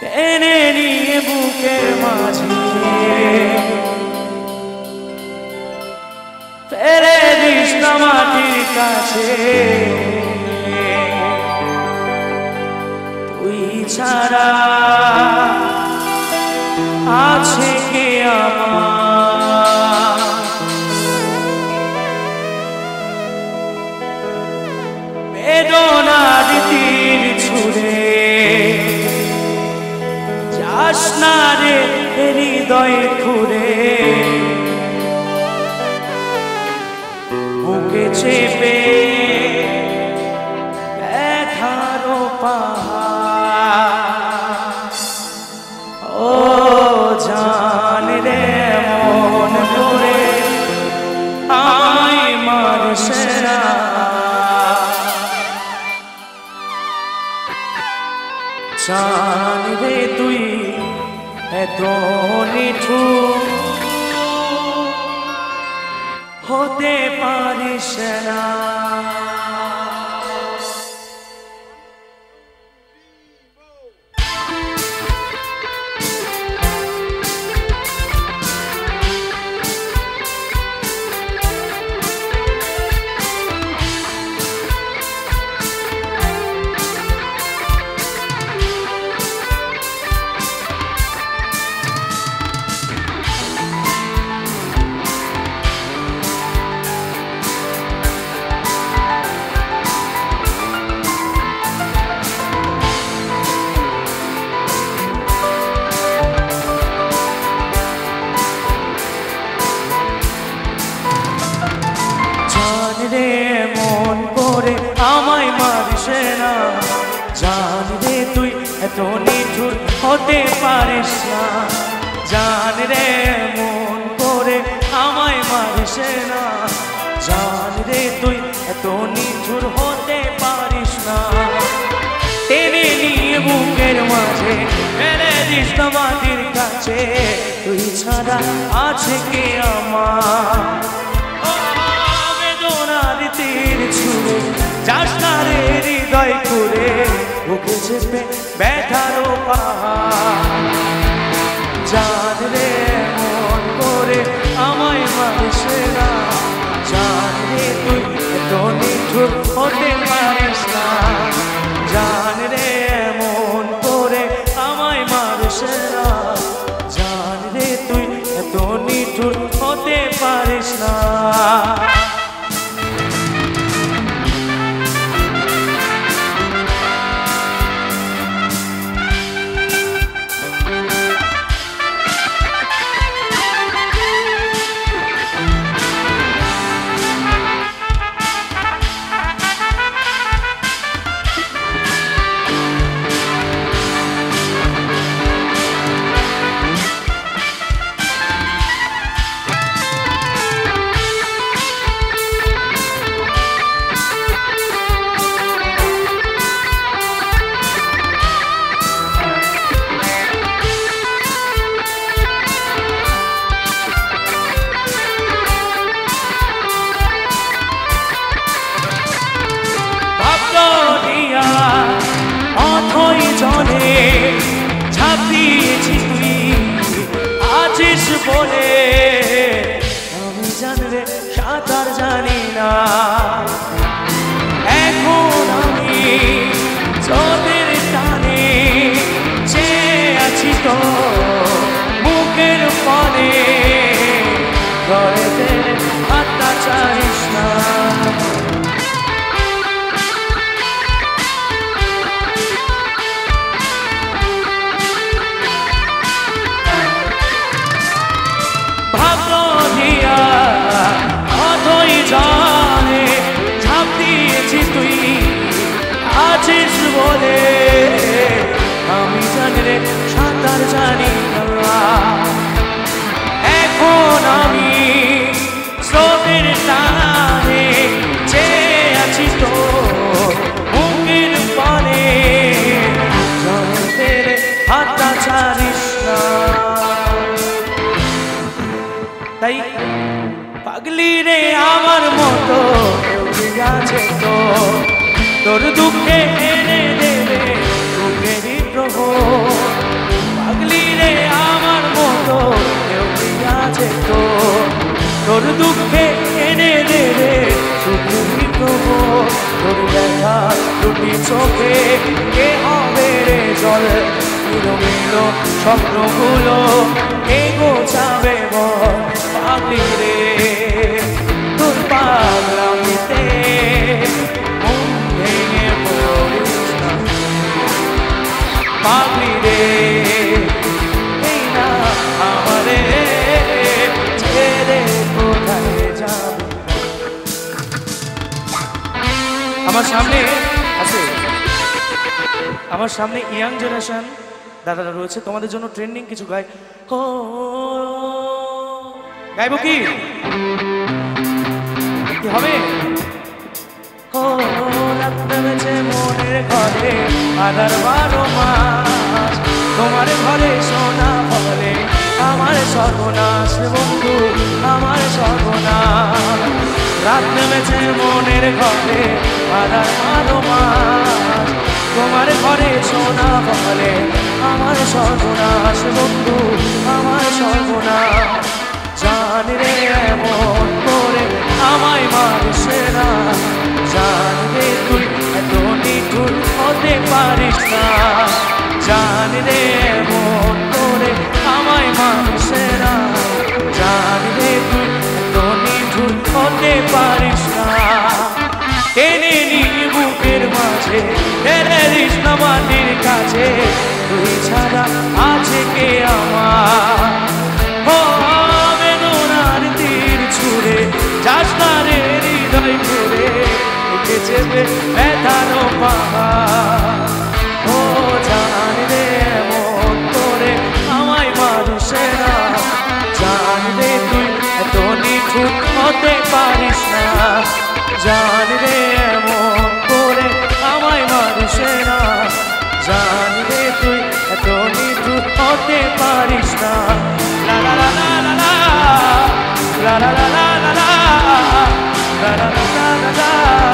টেনে নিয়ে বুকের মাঝে ফেলে দিস না মাটির কাছে। তুই ছাড়া আছে কে আমার, বেদনার তীর ছুঁড়ে যাস না রে হৃদয় খুঁড়ে। বুকে চেপে ব্যথার পাহাড়, ও জান রে মন করে আমায় মারছে না। জান রে তুই এত নিঠুর হতে পারিস না। রে মন করে আমায় মারিস না। জান রে তুই এত নিঠুর হতে পারিস না। জান রে মন করে আমায় মারিস না। জান রে তুই এত নিঠুর হতে পারিস না। টেনে নিয়ে বুকের মাঝে ফেলে দিস না মাটির কাছে। তুই ছাড়া আছে কে আমার, তীর ছুঁড়ে যাস না রে হৃদয় খুঁড়ে। বুকে চেপে ব্যথার পাহাড়, জান রে মন করে আমায় মারিস না। জান রে তুই এত নিঠুর হতে পারিস না। জান রে মন করে আমায় মারিস না। জান রে তুই এত নিঠুর হতে পারিস না। অথই জলে ঝাঁপিয়েছি তুই আছিস বলে। আমি জানলে সাঁতার জানি না। এখন আমি চোখের টানে চেয়ে আছি তো বুকের পানে। ঘরেতে হাতটা চাইস না। অথই জলে ঝাঁপ দিয়েছি তুই আছিস বলে। আমি জানি রে সাঁতার জানি না। এখন আমি স্রোতের টানে চেয়ে আছি তো বুকের পানে। জলেতে হাতটা ছাড়িস না। তাই পাগলি রে আমার মতো আছে তো, তোর দুঃখে এনে দেবে বুকেরই প্রভু। তোর দুঃখে এনে দেবে সুখী খবর তোর ব্যথা দুটি চোখে কে হবে রে জল মিলো মিলো স্বপ্নগুলো কে গোছাবে বল পাগলি রে তোর পাগলামিতে মন ভেঙে পড়িস না পাগলি রে এই না আমারে ছেড়ে কোথায় যাবে আমার সামনে আছে আমার সামনে ইয়াং জেনারেশন দাদারা রয়েছে তোমাদের জন্য ট্রেন্ডিং কিছু গাই ও গাইব কি হবে ও রাত নেমেছে মনের ঘরে আধার 12 মাস তোমার ঘরে সোনা বলে আমার সর্বনাশ বন্ধু আমার সর্বনাশ রাত নেমেছে মনের ঘরে আধার 12 মাস তোমার ঘরে সোনা বলে আমার সর্বনাশ বন্ধু আমার সর্বনাশ জানি রে এমন করে আমায় মারিস না জানি রে তুই এত নিঠুর হতে পারিস না জানি রে এমন করে আমায় মারিস না জানি রে তুই এত নিঠুর হতে পারিস না টেনে নিয়ে বুকের মাঝে টেনে দিস না মাটির কাছে তুই ছাড়া আছে কে আমার ও বেদনার তীর ছুঁড়ে যাস না রে হৃদয় ঘুরে উঠে চেপে ব্যথানো পাহাড় ও জানি রে এমন করে আমায় মারিস না জানি রে তুই এত নিঠুর হতে পারিস না জানি রে এমন করে আমায় মারিস না জানি রে তুই এত নিঠুর হতে পারিস না লা লা লা লা লা লা লা লা লা লা লা লা লা লা লা লা